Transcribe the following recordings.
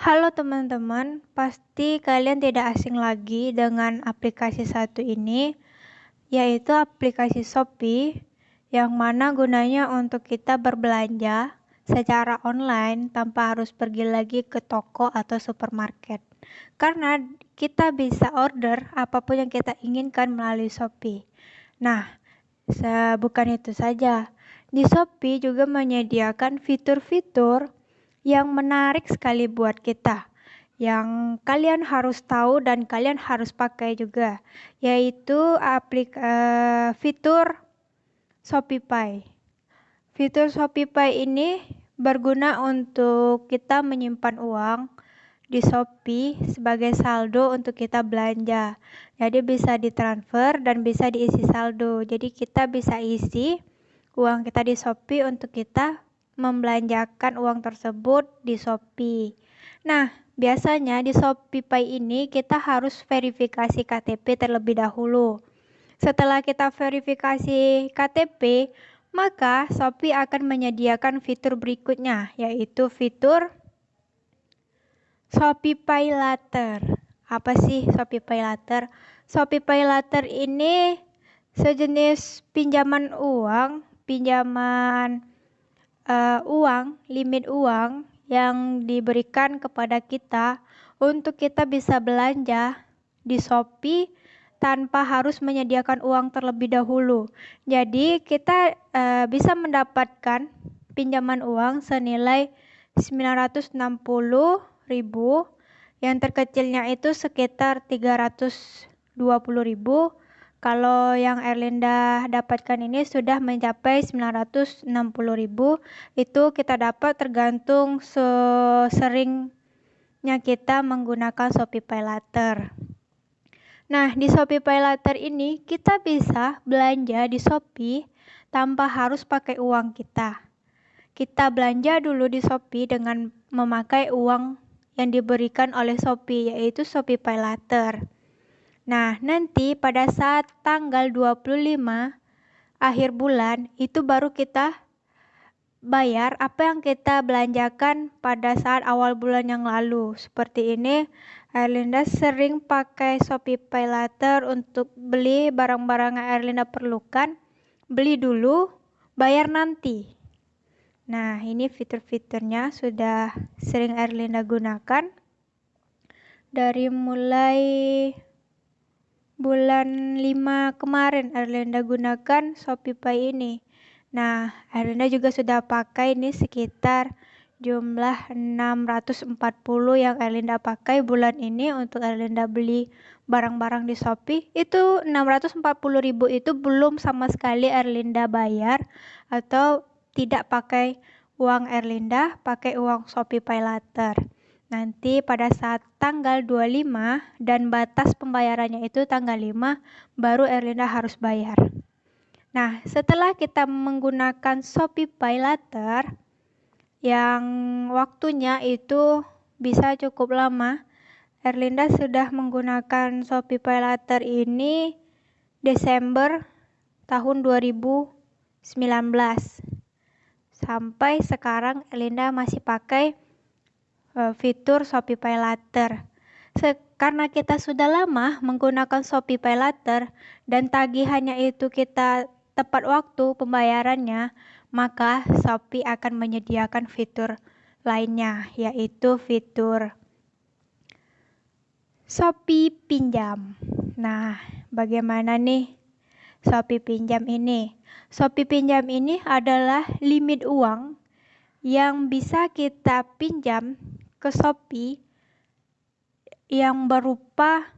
Halo teman-teman, pasti kalian tidak asing lagi dengan aplikasi satu ini, yaitu aplikasi Shopee, yang mana gunanya untuk kita berbelanja secara online tanpa harus pergi lagi ke toko atau supermarket. Karena kita bisa order apapun yang kita inginkan melalui Shopee. Nah, bukan itu saja. Di Shopee juga menyediakan fitur-fitur yang menarik sekali buat kita, yang kalian harus tahu dan kalian harus pakai juga, yaitu fitur ShopeePay. Fitur ShopeePay ini berguna untuk kita menyimpan uang di Shopee sebagai saldo untuk kita belanja. Jadi bisa ditransfer dan bisa diisi saldo. Jadi kita bisa isi uang kita di Shopee untuk kita membelanjakan uang tersebut di Shopee. Nah, biasanya di ShopeePay ini kita harus verifikasi KTP terlebih dahulu. Setelah kita verifikasi KTP, maka Shopee akan menyediakan fitur berikutnya, yaitu fitur ShopeePay Later. Apa sih ShopeePay Later? ShopeePay Later ini sejenis pinjaman uang, limit uang yang diberikan kepada kita untuk kita bisa belanja di Shopee tanpa harus menyediakan uang terlebih dahulu. Jadi kita bisa mendapatkan pinjaman uang senilai 960.000, yang terkecilnya itu sekitar 320.000. Kalau yang Erlinda dapatkan ini sudah mencapai 960.000, itu kita dapat tergantung seringnya kita menggunakan ShopeePay Later. Nah, di ShopeePay Later ini kita bisa belanja di Shopee tanpa harus pakai uang kita. Kita belanja dulu di Shopee dengan memakai uang yang diberikan oleh Shopee, yaitu ShopeePay Later. Nah, nanti pada saat tanggal 25 akhir bulan, itu baru kita bayar apa yang kita belanjakan pada saat awal bulan yang lalu. Seperti ini, Erlinda sering pakai ShopeePay Later untuk beli barang-barang yang Erlinda perlukan. Beli dulu, bayar nanti. Nah, ini fitur-fiturnya sudah sering Erlinda gunakan. Dari mulai bulan 5 kemarin Erlinda gunakan ShopeePay ini. Nah, Erlinda juga sudah pakai ini sekitar jumlah 640 yang Erlinda pakai bulan ini untuk Erlinda beli barang-barang di Shopee. Itu 640.000 itu belum sama sekali Erlinda bayar atau tidak pakai uang Erlinda, pakai uang ShopeePay Later. Nanti pada saat tanggal 25 dan batas pembayarannya itu tanggal 5, baru Erlinda harus bayar. Nah, setelah kita menggunakan ShopeePay Later, yang waktunya itu bisa cukup lama, Erlinda sudah menggunakan ShopeePay Later ini Desember tahun 2019. Sampai sekarang Erlinda masih pakai fitur ShopeePay Later. Karena kita sudah lama menggunakan ShopeePay Later dan tagihannya itu kita tepat waktu pembayarannya, maka Shopee akan menyediakan fitur lainnya, yaitu fitur Shopee Pinjam. Nah, bagaimana nih Shopee Pinjam ini? Shopee Pinjam ini adalah limit uang yang bisa kita pinjam ke Shopee yang berupa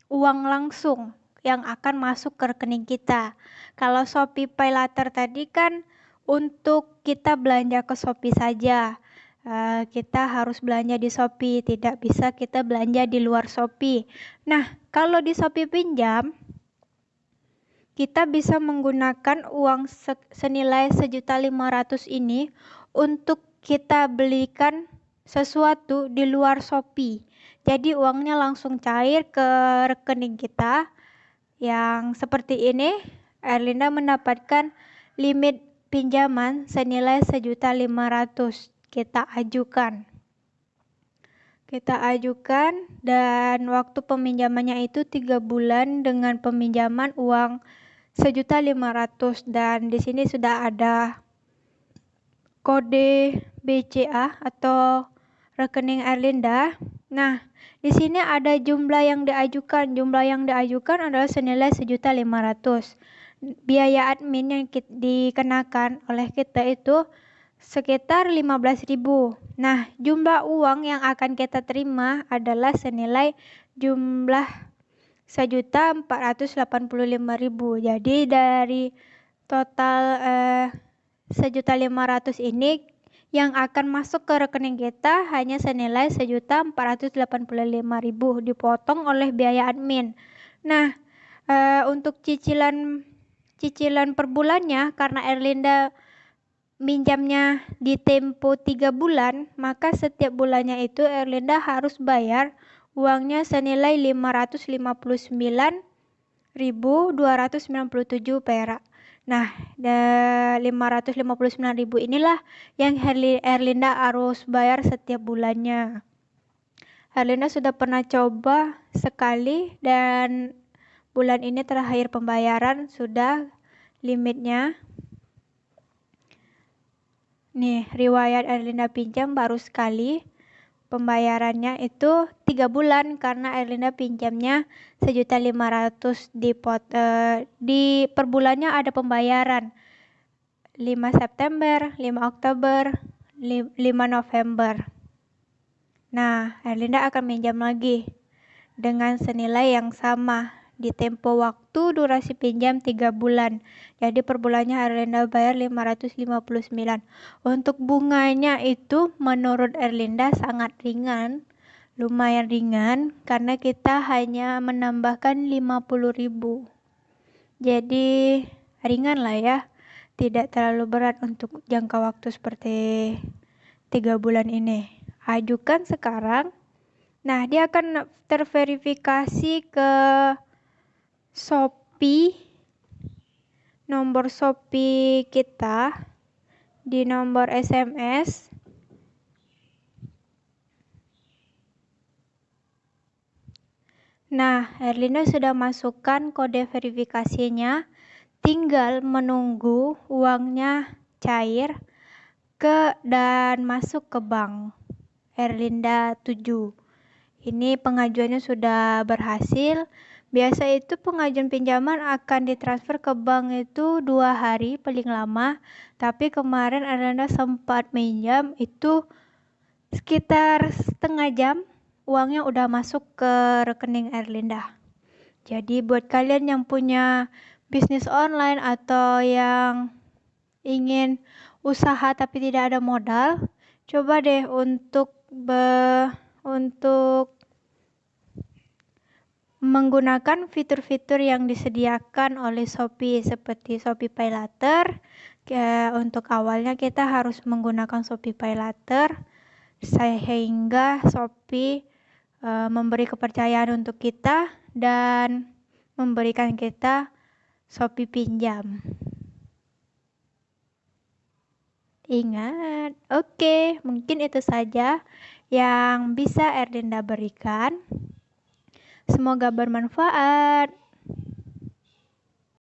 uang langsung yang akan masuk ke rekening kita. Kalau ShopeePay Later tadi kan untuk kita belanja ke Shopee saja. Kita harus belanja di Shopee, tidak bisa kita belanja di luar Shopee. Nah, kalau di Shopee Pinjam, kita bisa menggunakan uang senilai 1.500.000 ini untuk kita belikan sesuatu di luar Shopee. Jadi uangnya langsung cair ke rekening kita. Yang seperti ini, Erlinda mendapatkan limit pinjaman senilai 1.500.000 kita ajukan. kita ajukan dan waktu peminjamannya itu 3 bulan dengan peminjaman uang 1.500.000 dan di sini sudah ada kode BCA atau rekening Erlinda. Nah, di sini ada jumlah yang diajukan. Jumlah yang diajukan adalah senilai 1.500.000. Biaya admin yang dikenakan oleh kita itu sekitar 15.000. Nah, jumlah uang yang akan kita terima adalah senilai jumlah 1.485.000. Jadi dari total 1.500.000 ini yang akan masuk ke rekening kita hanya senilai 1.485.000 dipotong oleh biaya admin. Nah, untuk cicilan per bulannya karena Erlinda minjamnya di tempo 3 bulan, maka setiap bulannya itu Erlinda harus bayar uangnya senilai 559.297 perak. Nah, 559.000 inilah yang Erlinda harus bayar setiap bulannya. Erlinda sudah pernah coba sekali dan bulan ini terakhir pembayaran sudah limitnya. Nih, riwayat Erlinda pinjam baru sekali. Pembayarannya itu 3 bulan karena Erlinda pinjamnya 1.500.000 di per bulannya ada pembayaran 5 September, 5 Oktober, 5 November. Nah, Erlinda akan minjam lagi dengan senilai yang sama di tempo waktu durasi pinjam 3 bulan. Jadi per bulannya Erlinda bayar 559. Untuk bunganya itu menurut Erlinda sangat ringan, lumayan ringan karena kita hanya menambahkan 50.000. Jadi ringan lah ya, tidak terlalu berat untuk jangka waktu seperti 3 bulan ini. Ajukan sekarang. Nah, dia akan terverifikasi ke Shopee, nomor Shopee kita di nomor SMS. Nah, Erlinda sudah masukkan kode verifikasinya, tinggal menunggu uangnya cair dan masuk ke bank Erlinda 7. Ini pengajuannya sudah berhasil. Biasa itu pengajuan pinjaman akan ditransfer ke bank itu 2 hari paling lama. Tapi kemarin Erlinda sempat minjam itu sekitar setengah jam. Uangnya udah masuk ke rekening Erlinda. Jadi buat kalian yang punya bisnis online atau yang ingin usaha tapi tidak ada modal, coba deh untuk menggunakan fitur-fitur yang disediakan oleh Shopee seperti Shopee PayLater. Untuk awalnya kita harus menggunakan Shopee PayLater sehingga Shopee memberi kepercayaan untuk kita dan memberikan kita Shopee pinjam. Ingat, oke, mungkin itu saja yang bisa Erlinda berikan. Semoga bermanfaat.